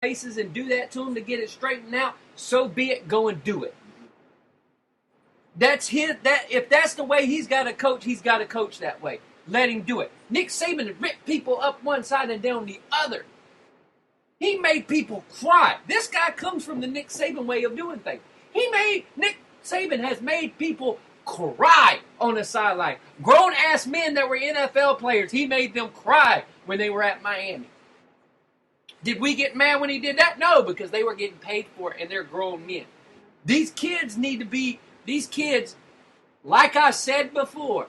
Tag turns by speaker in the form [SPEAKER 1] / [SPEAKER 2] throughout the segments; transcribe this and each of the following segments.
[SPEAKER 1] faces and do that to them to get it straightened out, so be it. Go and do it. That's his. That if that's the way he's got to coach that way. Let him do it. Nick Saban ripped people up one side and down the other. He made people cry. This guy comes from the Nick Saban way of doing things. Nick Saban has made people cry on the sideline. Grown-ass men that were NFL players, he made them cry when they were at Miami. Did we get mad when he did that? No, because they were getting paid for it and they're grown men. These kids, like I said before,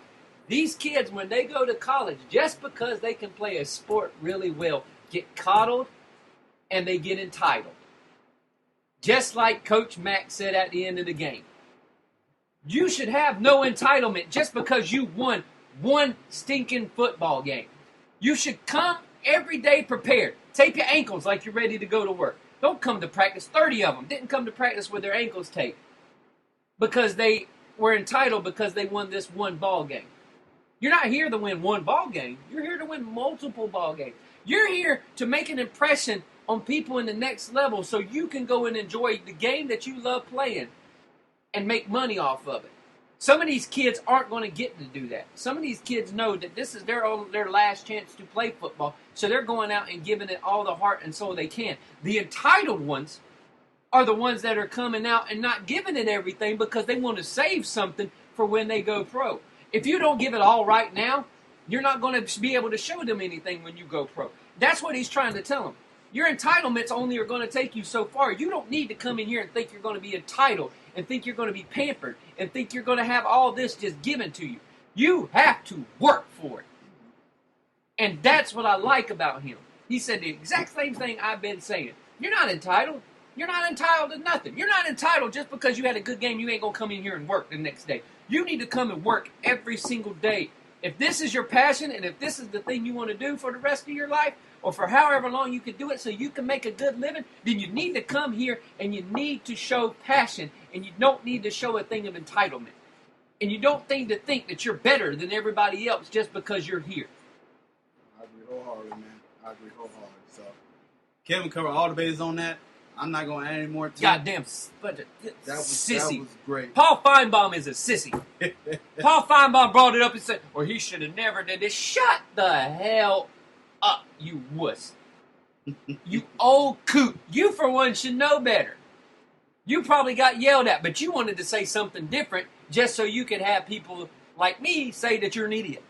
[SPEAKER 1] these kids, when they go to college, just because they can play a sport really well, get coddled and they get entitled. Just like Coach Mack said at the end of the game. You should have no entitlement just because you won one stinking football game. You should come every day prepared. Tape your ankles like you're ready to go to work. Don't come to practice. 30 of them didn't come to practice with their ankles taped because they were entitled because they won this one ball game. You're not here to win one ball game. You're here to win multiple ball games. You're here to make an impression on people in the next level so you can go and enjoy the game that you love playing and make money off of it. Some of these kids aren't going to get to do that. Some of these kids know that this is their last chance to play football, so they're going out and giving it all the heart and soul they can. The entitled ones are the ones that are coming out and not giving it everything because they want to save something for when they go pro. If you don't give it all right now, you're not going to be able to show them anything when you go pro. That's what he's trying to tell them. Your entitlements only are going to take you so far. You don't need to come in here and think you're going to be entitled and think you're going to be pampered and think you're going to have all this just given to you. You have to work for it. And that's what I like about him. He said the exact same thing I've been saying. You're not entitled. You're not entitled to nothing. You're not entitled just because you had a good game, you ain't going to come in here and work the next day. You need to come and work every single day. If this is your passion and if this is the thing you want to do for the rest of your life or for however long you can do it so you can make a good living, then you need to come here and you need to show passion and you don't need to show a thing of entitlement. And you don't need to think that you're better than everybody else just because you're here.
[SPEAKER 2] I agree wholeheartedly, man. I agree wholeheartedly. So, Kevin covered all the bases on that. I'm not going to add any more to it.
[SPEAKER 1] Goddamn
[SPEAKER 2] That
[SPEAKER 1] sissy.
[SPEAKER 2] was great.
[SPEAKER 1] Paul Feinbaum is a sissy. Paul Feinbaum brought it up and said, well, he should have never did this. Shut the hell up, you wuss. You old coot. You, for one, should know better. You probably got yelled at, but you wanted to say something different just so you could have people like me say that you're an idiot.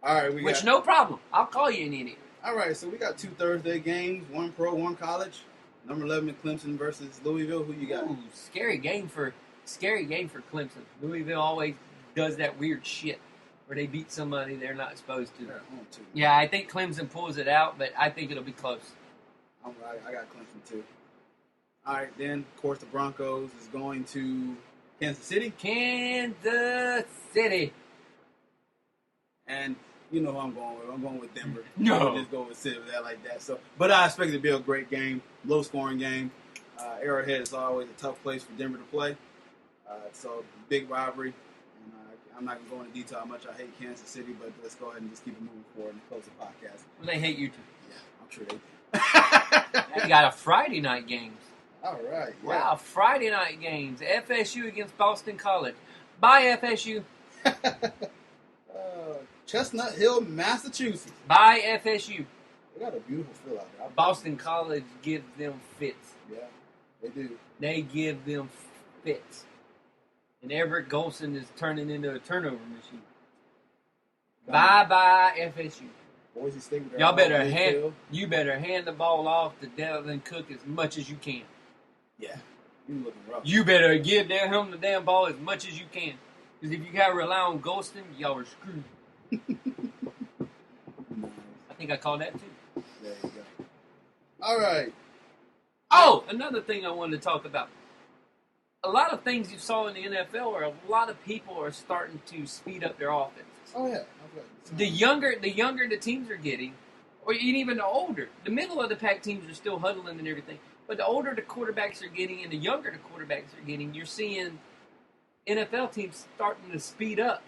[SPEAKER 2] All right,
[SPEAKER 1] no problem. I'll call you an idiot.
[SPEAKER 2] All right, so we got 2 Thursday games, 1 pro, 1 college. Number 11 Clemson versus Louisville. Who you got?
[SPEAKER 1] Ooh, scary game for Clemson. Louisville always does that weird shit where they beat somebody they're not supposed to. Yeah, I think Clemson pulls it out, but I think it'll be close.
[SPEAKER 2] I got Clemson too. All right, then of course the Broncos is going to Kansas City.
[SPEAKER 1] Kansas City.
[SPEAKER 2] And you know who I'm going with. I'm going with Denver.
[SPEAKER 1] No.
[SPEAKER 2] I'll just go with City with that like that. So, but I expect it to be a great game, low-scoring game. Arrowhead is always a tough place for Denver to play. So, big rivalry. And I'm not going to go into detail how much I hate Kansas City, but let's go ahead and just keep it moving forward and close the podcast.
[SPEAKER 1] Well, they hate you too.
[SPEAKER 2] Yeah, I'm sure they do.
[SPEAKER 1] They got a Friday night games.
[SPEAKER 2] All right. Yeah.
[SPEAKER 1] Wow, Friday night games. FSU against Boston College. Bye, FSU.
[SPEAKER 2] Chestnut Hill, Massachusetts.
[SPEAKER 1] Bye, FSU.
[SPEAKER 2] They got a beautiful field out there.
[SPEAKER 1] Boston College gives them fits.
[SPEAKER 2] Yeah, they do.
[SPEAKER 1] They give them fits. And Everett Golson is turning into a turnover machine. Bye, FSU.
[SPEAKER 2] Boise State.
[SPEAKER 1] Y'all better hand the ball off to Devin Cook as much as you can.
[SPEAKER 2] Yeah, you looking rough.
[SPEAKER 1] You better give him the damn ball as much as you can. Because if you got to rely on Golston, y'all are screwed. I think I called that too.
[SPEAKER 2] There you go. All right.
[SPEAKER 1] Oh, another thing I wanted to talk about. A lot of things you saw in the NFL are a lot of people are starting to speed up their offenses.
[SPEAKER 2] Oh yeah.
[SPEAKER 1] The younger the teams are getting, or even the older, the middle of the pack teams are still huddling and everything. But the older the quarterbacks are getting and the younger the quarterbacks are getting, you're seeing NFL teams starting to speed up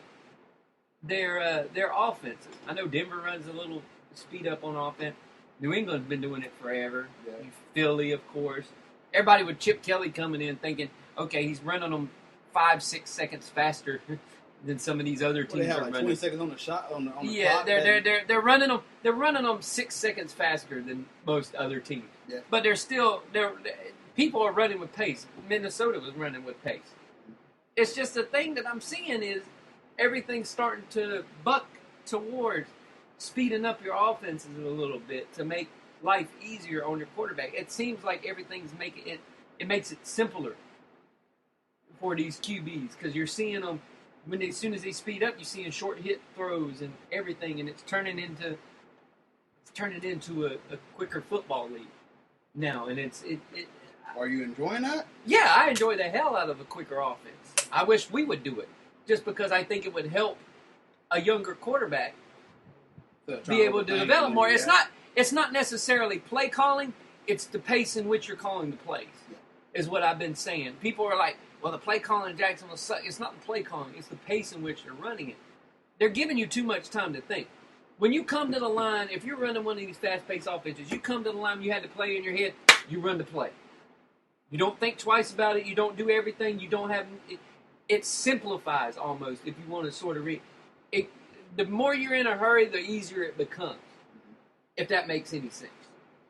[SPEAKER 1] their offenses. I know Denver runs a little speed up on offense. New England's been doing it forever.
[SPEAKER 2] Yeah.
[SPEAKER 1] Philly, of course. Everybody with Chip Kelly coming in thinking, okay, he's running them 5-6 seconds faster than some of these other teams
[SPEAKER 2] They have
[SPEAKER 1] are
[SPEAKER 2] like
[SPEAKER 1] running.
[SPEAKER 2] 20 seconds on the shot on the
[SPEAKER 1] Yeah,
[SPEAKER 2] clock.
[SPEAKER 1] they're running them. They're running them 6 seconds faster than most other teams.
[SPEAKER 2] Yeah.
[SPEAKER 1] But they're still people are running with pace. Minnesota was running with pace. It's just the thing that I'm seeing is everything's starting to buck towards speeding up your offenses a little bit to make life easier on your quarterback. It seems like everything's making it. It makes it simpler for these QBs because you're seeing them as soon as they speed up, you're seeing short hit throws and everything, and it's turning into a quicker football league now. And it.
[SPEAKER 2] Are you enjoying that?
[SPEAKER 1] Yeah, I enjoy the hell out of a quicker offense. I wish we would do it just because I think it would help a younger quarterback be able to develop more.
[SPEAKER 2] Yeah.
[SPEAKER 1] It's not necessarily play calling. It's the pace in which you're calling the plays.
[SPEAKER 2] Yeah.
[SPEAKER 1] Is what I've been saying. People are like, well, the play calling in Jacksonville sucks. It's not the play calling. It's the pace in which they're running it. They're giving you too much time to think. When you come to the line, if you're running one of these fast-paced offenses, you come to the line, you had the play in your head, you run the play. You don't think twice about it. You don't do everything. You don't have it simplifies almost if you want to sort of read it. The more you're in a hurry, the easier it becomes. If that makes any sense.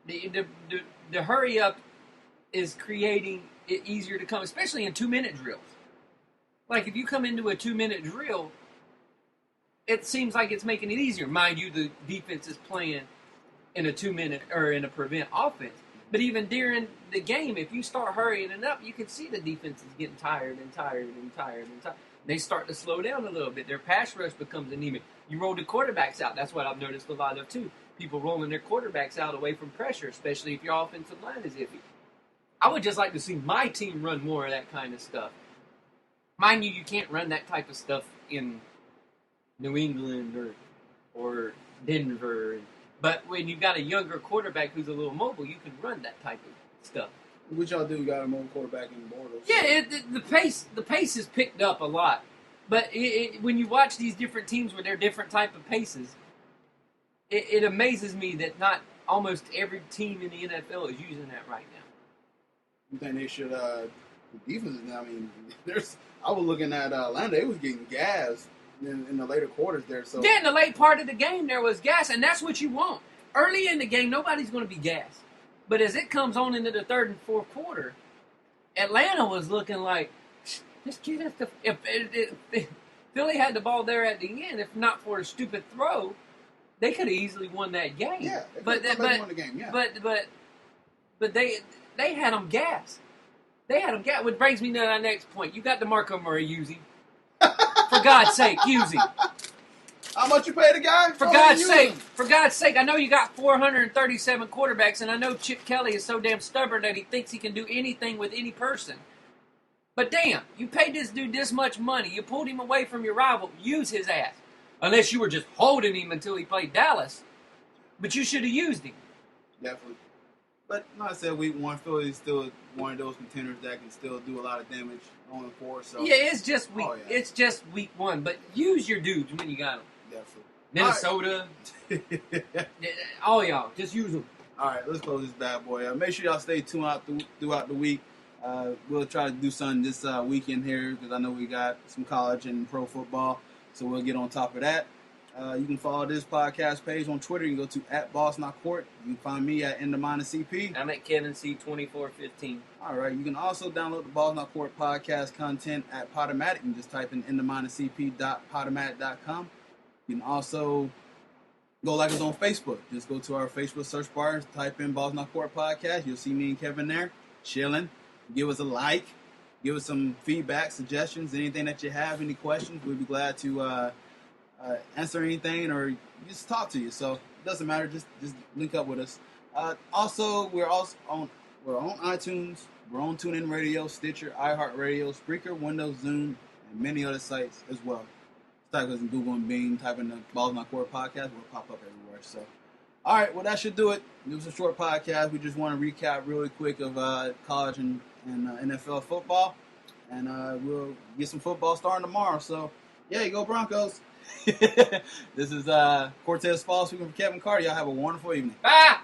[SPEAKER 1] The hurry up is creating it easier to come, especially in 2-minute drills. Like if you come into a 2-minute drill, it seems like it's making it easier. Mind you, the defense is playing in a 2-minute or in a prevent offense. But even during the game, if you start hurrying it up, you can see the defense is getting tired and tired and tired and tired. They start to slow down a little bit. Their pass rush becomes anemic. You roll the quarterbacks out. That's what I've noticed a lot of, too. People rolling their quarterbacks out away from pressure, especially if your offensive line is iffy. I would just like to see my team run more of that kind of stuff. Mind you, you can't run that type of stuff in New England or Denver. But when you've got a younger quarterback who's a little mobile, you can run that type of stuff.
[SPEAKER 2] What y'all do? You got a mobile quarterback in Bortles.
[SPEAKER 1] Yeah, the pace has picked up a lot. But when you watch these different teams with their different type of paces, it amazes me that not almost every team in the NFL is using that right now.
[SPEAKER 2] You think they should? The defenses. I mean, I was looking at Atlanta. They was getting gas in the later quarters there. So
[SPEAKER 1] yeah, in the late part of the game, there was gas, and that's what you want. Early in the game, nobody's going to be gassed. But as it comes on into the third and fourth quarter, Atlanta was looking like, just get us if Philly had the ball there at the end, if not for a stupid throw, they could have easily won that game.
[SPEAKER 2] Yeah,
[SPEAKER 1] but
[SPEAKER 2] won the game. Yeah.
[SPEAKER 1] But they had them gassed. They had them gassed, which brings me to our next point. You got DeMarco Murray using. For God's sake, use him.
[SPEAKER 2] How much you pay the guy?
[SPEAKER 1] For God's sake, I know you got 437 quarterbacks, and I know Chip Kelly is so damn stubborn that he thinks he can do anything with any person. But damn, you paid this dude this much money. You pulled him away from your rival. Use his ass. Unless you were just holding him until he played Dallas. But you should have used him.
[SPEAKER 2] Definitely. But like I said, week one, Philly is still one of those contenders that can still do a lot of damage on forward. So
[SPEAKER 1] yeah, it's just week one. But use your dudes when you got them.
[SPEAKER 2] Definitely.
[SPEAKER 1] Minnesota, all y'all, just use them.
[SPEAKER 2] All right, let's close this bad boy. Make sure y'all stay tuned out throughout the week. We'll try to do something this weekend here because I know we got some college and pro football, so we'll get on top of that. You can follow this podcast page on Twitter. You can go to @BossNotCourt. You can find me at @CP.
[SPEAKER 1] I'm at Kevin C2415.
[SPEAKER 2] All right. You can also download the Boss Not Court podcast content at Podomatic. You just type in @CP.podomatic.com. You can also go like us on Facebook. Just go to our Facebook search bar, type in Boss Not Court podcast. You'll see me and Kevin there chilling. Give us a like. Give us some feedback, suggestions, anything that you have, any questions. We'd be glad to answer anything or just talk to you. So it doesn't matter. Just link up with us. Also, we're on iTunes. We're on TuneIn Radio, Stitcher, iHeartRadio, Spreaker, Windows, Zoom, and many other sites as well. Type us in Google and Bing. Type in the Balls Not Court podcast. We'll pop up everywhere. So, all right. Well, that should do it. It was a short podcast. We just want to recap really quick of college and NFL football, and we'll get some football starting tomorrow. So, yeah, you go Broncos. This is Cortez Falls speaking for Kevin Carter. Y'all have a wonderful evening.
[SPEAKER 1] Bye.